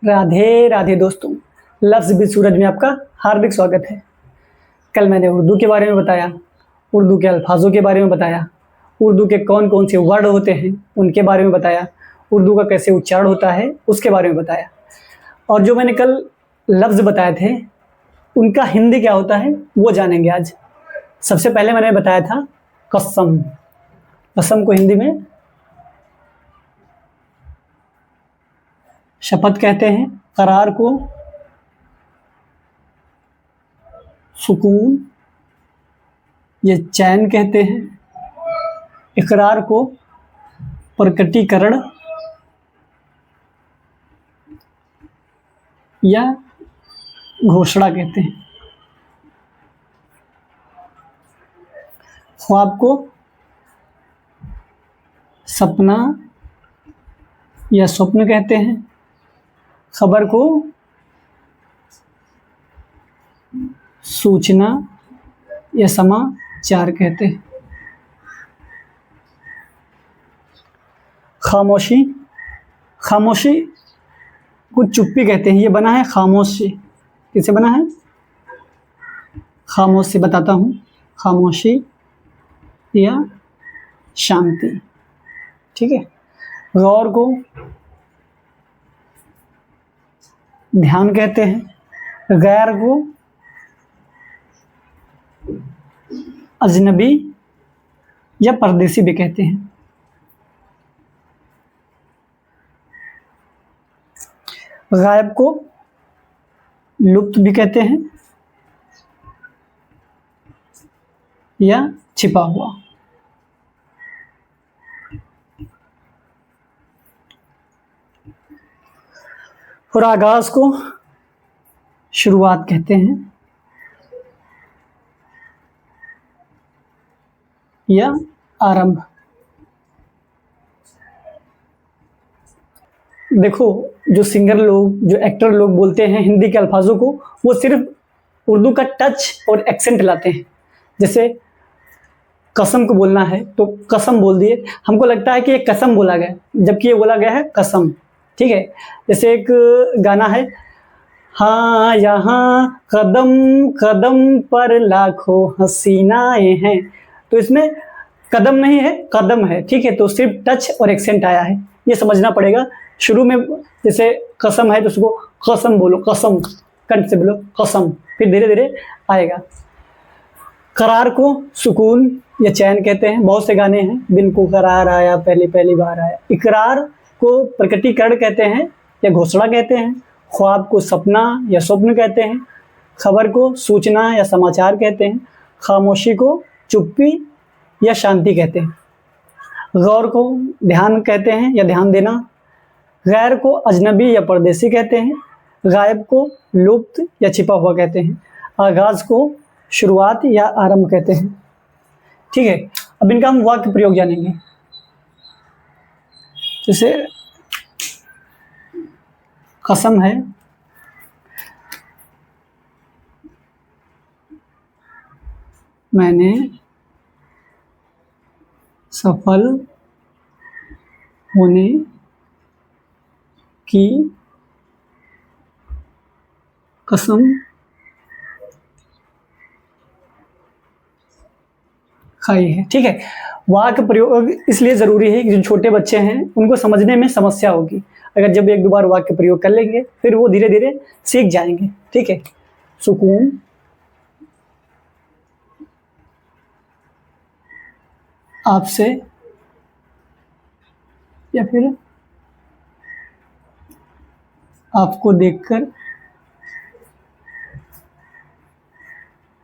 राधे राधे दोस्तों, लफ्ज़ भी सूरज में आपका हार्दिक स्वागत है। कल मैंने उर्दू के बारे में बताया, उर्दू के अल्फाजों के बारे में बताया, उर्दू के कौन कौन से वर्ड होते हैं उनके बारे में बताया, उर्दू का कैसे उच्चारण होता है उसके बारे में बताया। और जो मैंने कल लफ्ज़ बताए थे उनका हिंदी क्या होता है वो जानेंगे आज। सबसे पहले मैंने बताया था कसम। कसम को हिंदी में शपथ कहते हैं। करार को सुकून या चैन कहते हैं। इकरार को प्रकटीकरण या घोषणा कहते हैं। ख्वाब को सपना या स्वप्न कहते हैं। खबर को सूचना या समाचार कहते हैं। खामोशी, खामोशी को चुप्पी कहते हैं। ये बना है खामोश से। किससे बना है? खामोश से। बताता हूँ, खामोशी या शांति। ठीक है। गौर को ध्यान कहते हैं। गैर को अजनबी या परदेसी भी कहते हैं। गायब को लुप्त भी कहते हैं या छिपा हुआ। और आगाज को शुरुआत कहते हैं या आरंभ। देखो, जो सिंगर लोग, जो एक्टर लोग बोलते हैं हिंदी के अल्फाजों को, वो सिर्फ उर्दू का टच और एक्सेंट लाते हैं। जैसे कसम को बोलना है तो कसम बोल दिए, हमको लगता है कि ये कसम बोला गया, जबकि ये बोला गया है कसम। ठीक है। जैसे एक गाना है, हाँ यहाँ कदम कदम पर लाखों हसीनाएं हैं, तो इसमें कदम नहीं है, कदम है। ठीक है। तो सिर्फ टच और एक्सेंट आया है, ये समझना पड़ेगा। शुरू में जैसे कसम है तो उसको कसम बोलो, कसम कंठ से बोलो कसम, फिर धीरे धीरे आएगा। करार को सुकून या चैन कहते हैं। बहुत से गाने हैं, दिल को करार आया पहली पहली बार आया। इकरार को प्रकटीकरण कहते हैं या घोषणा कहते हैं। ख्वाब को सपना या स्वप्न कहते हैं। खबर को सूचना या समाचार कहते हैं। खामोशी को चुप्पी या शांति कहते हैं। गौर को ध्यान कहते हैं या ध्यान देना। गैर को अजनबी या परदेसी कहते हैं। गायब को लुप्त या छिपा हुआ कहते हैं। आगाज को शुरुआत या आरंभ कहते हैं। ठीक है। अब इनका हम वाक्य प्रयोग जानेंगे। जैसे कसम है, मैंने सफल होने की कसम खाई है। ठीक है। वाक्य प्रयोग इसलिए ज़रूरी है कि जो छोटे बच्चे हैं उनको समझने में समस्या होगी। अगर जब एक दो बार वाक्य प्रयोग कर लेंगे फिर वो धीरे धीरे सीख जाएंगे। ठीक है। सुकून, आपसे, या फिर आपको देखकर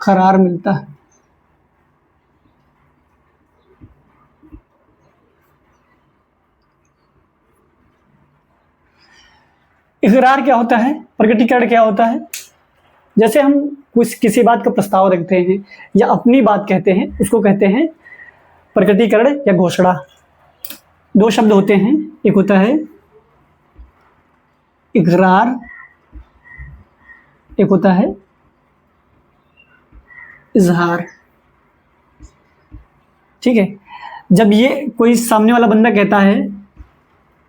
करार मिलता है। इकरार क्या होता है? प्रकटीकरण क्या होता है? जैसे हम कुछ किसी बात का प्रस्ताव रखते हैं या अपनी बात कहते हैं, उसको कहते हैं प्रकटीकरण या घोषणा। दो शब्द होते हैं, एक होता है इकरार, एक होता है इजहार। ठीक है। जब ये कोई सामने वाला बंदा कहता है,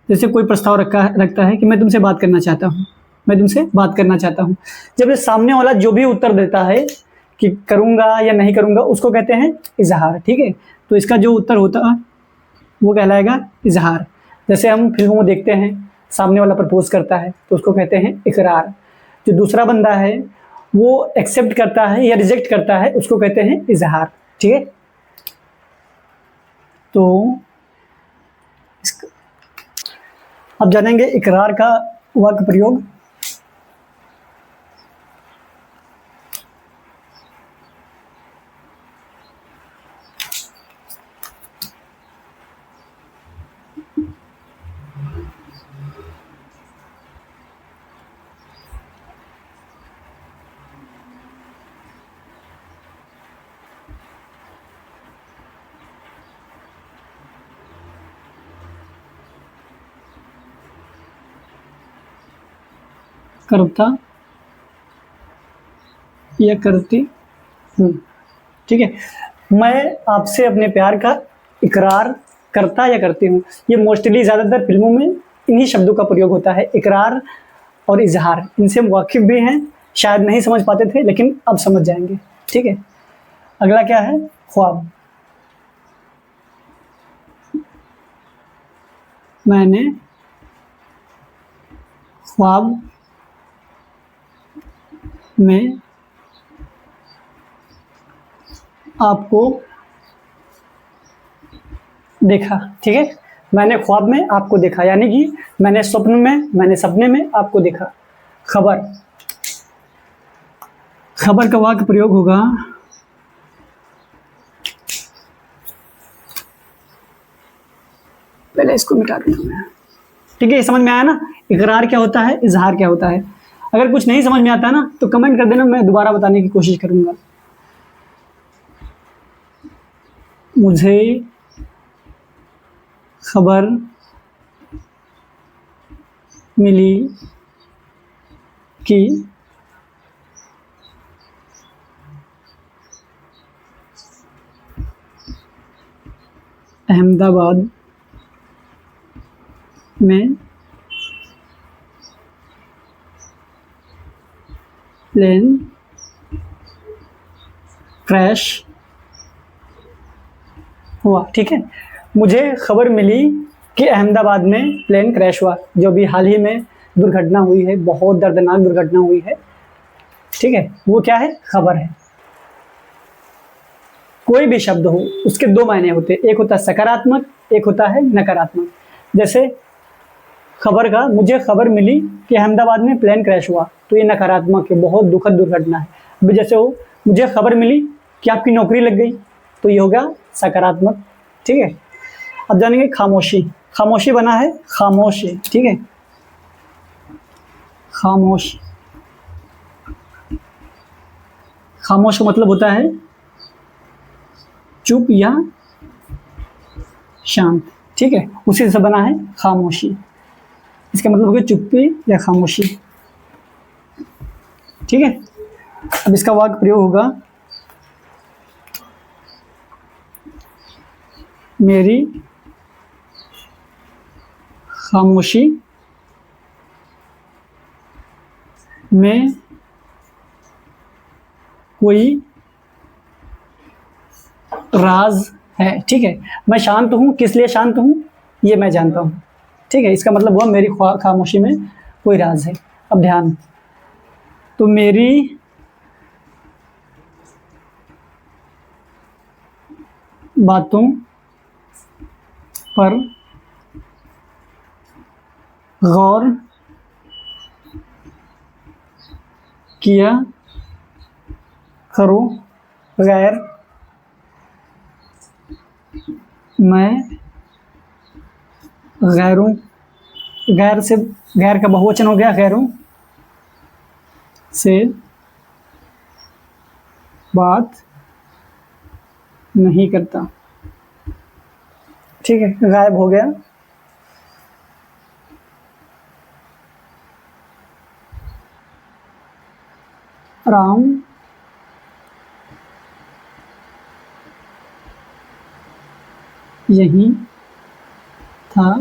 जैसे कोई प्रस्ताव रखता है कि मैं तुमसे बात करना चाहता हूँ, मैं तुमसे बात करना चाहता हूँ। जब ये सामने वाला जो भी उत्तर देता है कि करूँगा या नहीं करूँगा, उसको कहते हैं इजहार, ठीक है। तो इसका जो उत्तर होता है वो कहलाएगा इजहार। जैसे हम फिल्मों में देखते हैं, सामने वाला प्रपोज करता है तो उसको कहते हैं इकरार। जो दूसरा बंदा है वो एक्सेप्ट करता है या रिजेक्ट करता है, उसको कहते हैं इजहार, ठीक है। तो अब जानेंगे इकरार का वाक्य प्रयोग। करता या करती हूँ, ठीक है। मैं आपसे अपने प्यार का इकरार करता या करती हूँ। ये मोस्टली ज़्यादातर फिल्मों में इन्हीं शब्दों का प्रयोग होता है, इकरार और इजहार। इनसे हम वाकिफ भी हैं, शायद नहीं समझ पाते थे लेकिन अब समझ जाएंगे, ठीक है। अगला क्या है? ख्वाब। मैंने ख्वाब में आपको देखा, ठीक है। मैंने ख्वाब में आपको देखा, यानी कि मैंने सपने में आपको देखा। खबर। खबर का वाक्य प्रयोग होगा पहले इसको मिटा देता हूं मैं, ठीक है। ये समझ में आया ना, इकरार क्या होता है, इजहार क्या होता है। अगर कुछ नहीं समझ में आता ना तो कमेंट कर देना, मैं दोबारा बताने की कोशिश करूंगा। मुझे खबर मिली कि अहमदाबाद में प्लेन क्रैश हुआ, ठीक है। मुझे खबर मिली कि अहमदाबाद में प्लेन क्रैश हुआ, जो भी हाल ही में दुर्घटना हुई है, बहुत दर्दनाक दुर्घटना हुई है, ठीक है। वो क्या है? खबर है। कोई भी शब्द हो उसके दो मायने होते हैं, एक होता है सकारात्मक, एक होता है नकारात्मक। जैसे खबर का, मुझे खबर मिली कि अहमदाबाद में प्लेन क्रैश हुआ, तो ये नकारात्मक है, बहुत दुखद दुर्घटना है। अभी जैसे हो, मुझे खबर मिली कि आपकी नौकरी लग गई, तो ये हो गया सकारात्मक, ठीक है। अब जानेंगे खामोशी। खामोशी बना है खामोशी, ठीक है। खामोश। खामोश का मतलब होता है चुप या शांत, ठीक है। उसी से बना है खामोशी। इसका मतलब हो गया चुप्पी या खामोशी, ठीक है। अब इसका वाक्य प्रयोग होगा मेरी खामोशी में कोई राज है, ठीक है। मैं शांत हूँ, किस लिए शांत हूँ ये मैं जानता हूँ, ठीक है। इसका मतलब हुआ मेरी खामोशी में कोई राज है। अब ध्यान, तो मेरी बातों पर गौर किया करो, गैर मैं गैरों, गैर से, गैर का बहुवचन हो गया, गैरों से बात नहीं करता, ठीक है। गायब हो गया। राम यही था,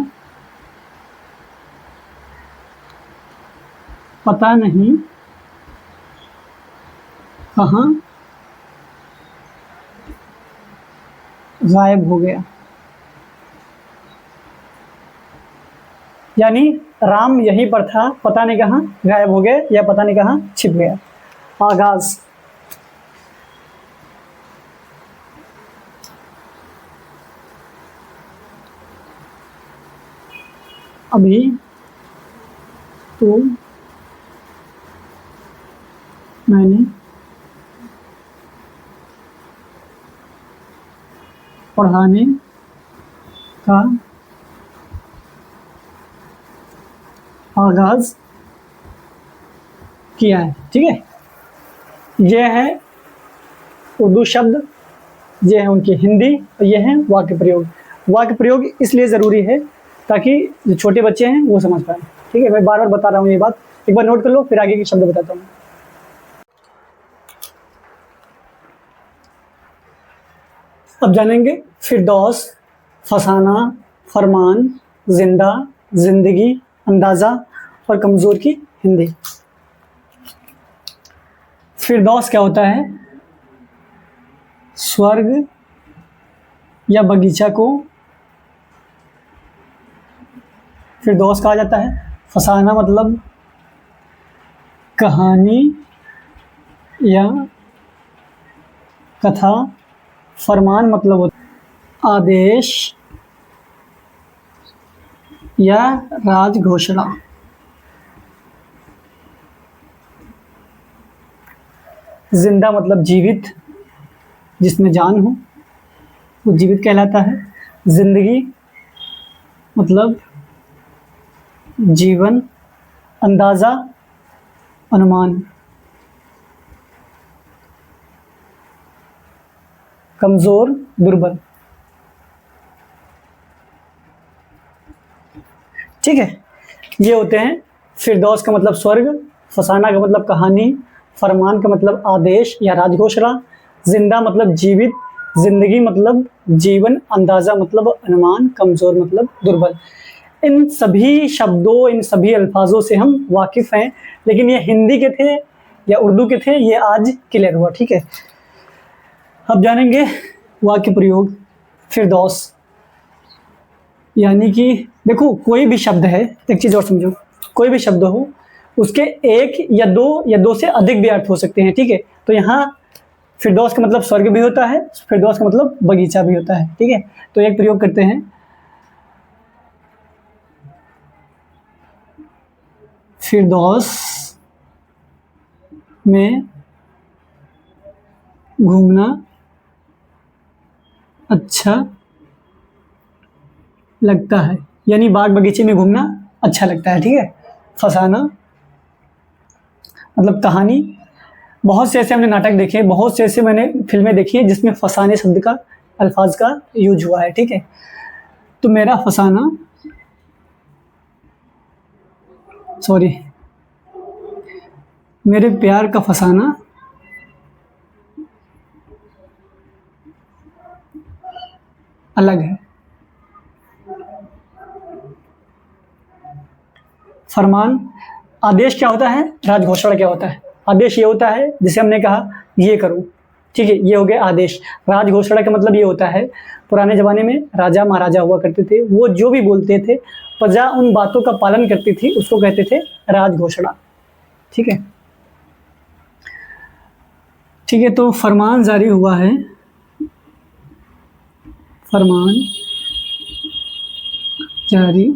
पता नहीं कहाँ गायब हो गया। यानी राम यहीं पर था, पता नहीं कहाँ गायब हो गया या पता नहीं कहाँ छिप गया। आगाज। अभी तो मैंने पढ़ाने का आगाज किया है। ठीक है, ये है उर्दू शब्द, ये है उनकी हिंदी और ये है वाक्य प्रयोग। वाक्य प्रयोग इसलिए ज़रूरी है ताकि जो छोटे बच्चे हैं वो समझ पाए। ठीक है, मैं बार बार बता रहा हूँ ये बात, एक बार नोट कर लो, फिर आगे के शब्द बताता हूँ। अब जानेंगे फिरदौस, फसाना, फरमान, जिंदा, जिंदगी, अंदाज़ा और कमज़ोर की हिंदी। फिरदौस क्या होता है? स्वर्ग या बगीचा को फिरदौस कहा जाता है। फसाना मतलब कहानी या कथा। फरमान मतलब आदेश या राज घोषणा। जिंदा मतलब जीवित, जिसमें जान हो वो जीवित कहलाता है। जिंदगी मतलब जीवन। अंदाज़ा अनुमान। कमज़ोर दुर्बल। ठीक है, ये होते हैं फिरदौस का मतलब स्वर्ग, फसाना का मतलब कहानी, फरमान का मतलब आदेश या राजघोषणा, जिंदा मतलब जीवित, जिंदगी मतलब जीवन, अंदाज़ा मतलब अनुमान, कमज़ोर मतलब दुर्बल। इन सभी शब्दों, इन सभी अल्फाजों से हम वाकिफ़ हैं, लेकिन ये हिंदी के थे या उर्दू के थे ये आज क्लियर हुआ। ठीक है, अब जानेंगे वाक्य प्रयोग। फिरदौस यानी कि देखो कोई भी शब्द है, एक चीज़ और समझो, कोई भी शब्द हो उसके एक या दो से अधिक भी अर्थ हो सकते हैं। ठीक है, तो यहाँ फिरदौस का मतलब स्वर्ग भी होता है, फिरदौस का मतलब बगीचा भी होता है। ठीक है, तो एक प्रयोग करते हैं। फिरदौस में घूमना अच्छा लगता है, यानी बाग बगीचे में घूमना अच्छा लगता है। ठीक है, फसाना मतलब कहानी। बहुत से ऐसे हमने नाटक देखे, बहुत से ऐसे मैंने फिल्में देखी हैं जिसमें फसाने शब्द का, अल्फाज का यूज हुआ है। ठीक है, तो मेरा फसाना, सॉरी, मेरे प्यार का फसाना अलग है। फरमान, आदेश क्या होता है, राजघोषणा क्या होता है? आदेश ये होता है जिसे हमने कहा ये करो। ठीक है, ये हो गया आदेश। राजघोषणा का मतलब ये होता है, पुराने ज़माने में राजा महाराजा हुआ करते थे, वो जो भी बोलते थे प्रजा उन बातों का पालन करती थी, उसको कहते थे राजघोषणा। ठीक है, ठीक है, तो फरमान जारी हुआ है, फरमान जारी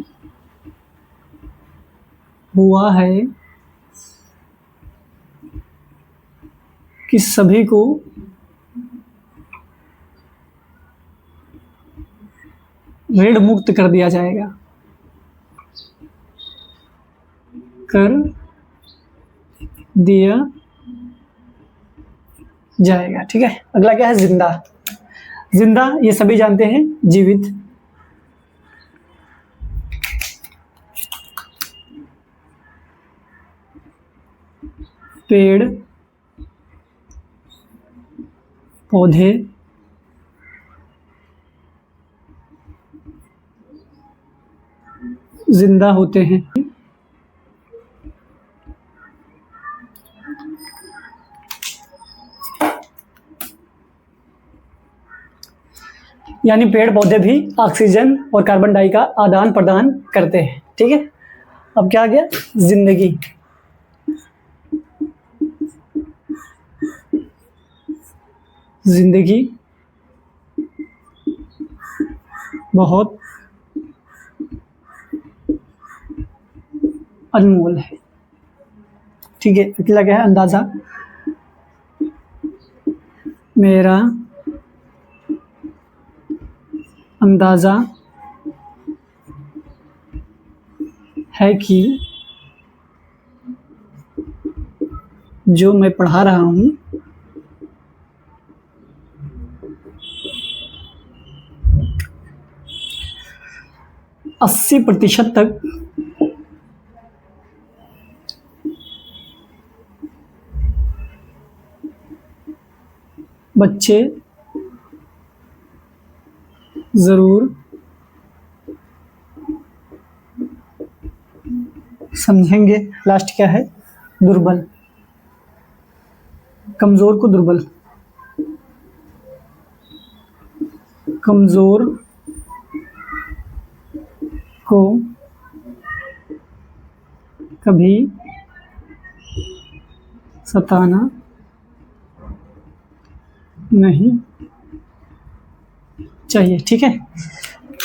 हुआ है कि सभी को ऋण मुक्त कर दिया जाएगा, कर दिया जाएगा। ठीक है, अगला क्या है? जिंदा। जिंदा ये सभी जानते हैं, जीवित। पेड़ पौधे जिंदा होते हैं यानी पेड़ पौधे भी ऑक्सीजन और कार्बन डाई का आदान प्रदान करते हैं। ठीक है, अब क्या आ गया, जिंदगी। जिंदगी बहुत अनमोल है। ठीक है, अगला क्या है, अंदाजा। मेरा अंदाजा है कि जो मैं पढ़ा रहा हूँ अस्सी प्रतिशत तक बच्चे ज़रूर समझेंगे। लास्ट क्या है, दुर्बल, कमज़ोर को दुर्बल, कमज़ोर को कभी सताना नहीं चाहिए। ठीक है,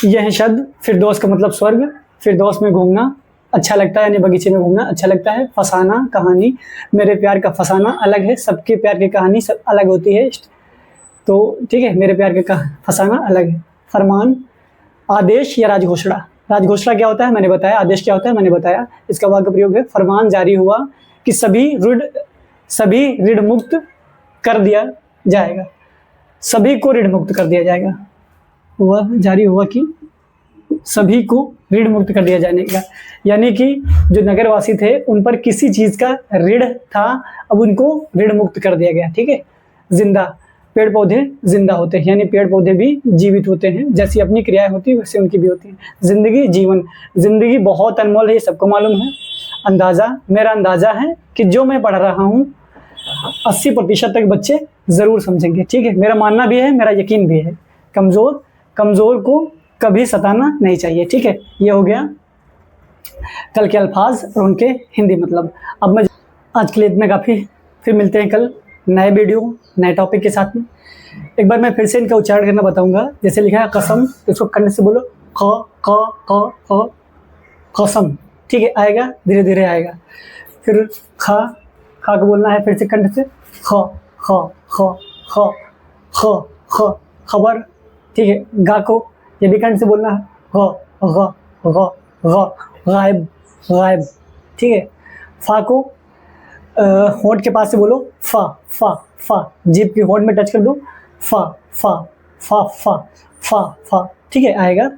यह है शब्द फिरदौस का मतलब स्वर्ग। फिरदौस में घूमना अच्छा लगता है, यानी बगीचे में घूमना अच्छा लगता है। फसाना, कहानी, मेरे प्यार का फसाना अलग है, सबके प्यार की कहानी सब अलग होती है। तो ठीक है, मेरे प्यार का फसाना अलग है। फरमान, आदेश या राजघोषणा। राजघोषणा क्या होता है मैंने बताया, आदेश क्या होता है मैंने बताया। इसका वाक्य प्रयोग है, फरमान जारी हुआ कि सभी ऋण मुक्त कर दिया जाएगा। सभी को ऋण मुक्त कर दिया जाएगा। हुआ, जारी हुआ कि सभी को ऋण मुक्त कर दिया जाने का, यानी कि जो नगरवासी थे उन पर किसी चीज का ऋण था, अब उनको ऋण मुक्त कर दिया गया। ठीक है, जिंदा, पेड़ पौधे जिंदा होते हैं, यानी पेड़ पौधे भी जीवित होते हैं, जैसी अपनी क्रियाएं होती है वैसे उनकी भी होती है। जिंदगी, जीवन, जिंदगी बहुत अनमोल है, ये सबको मालूम है। अंदाजा, मेरा अंदाजा है कि जो मैं पढ़ रहा हूँ 80% तक बच्चे जरूर समझेंगे। ठीक है, मेरा मानना भी है, मेरा यकीन भी है। कमजोर को कभी सताना नहीं चाहिए। ठीक है, ये हो गया कल के अल्फाज और उनके हिंदी मतलब। अब मैं आज के लिए इतना काफ़ी, फिर मिलते हैं कल नए वीडियो नए टॉपिक के साथ में। एक बार मैं फिर से इनका उच्चारण करना बताऊंगा। जैसे लिखा है कसम, तो इसको करने से बोलो क कसम। ठीक है, आएगा, धीरे धीरे आएगा। फिर खा को बोलना है फिर से कंठ से, ख खबर। ठीक है, गा को ये भी कंठ से बोलना है, गायब। ठीक है, फा को होंठ के पास से बोलो, फा जीभ की होंठ में टच कर दो, फा। ठीक है, आएगा।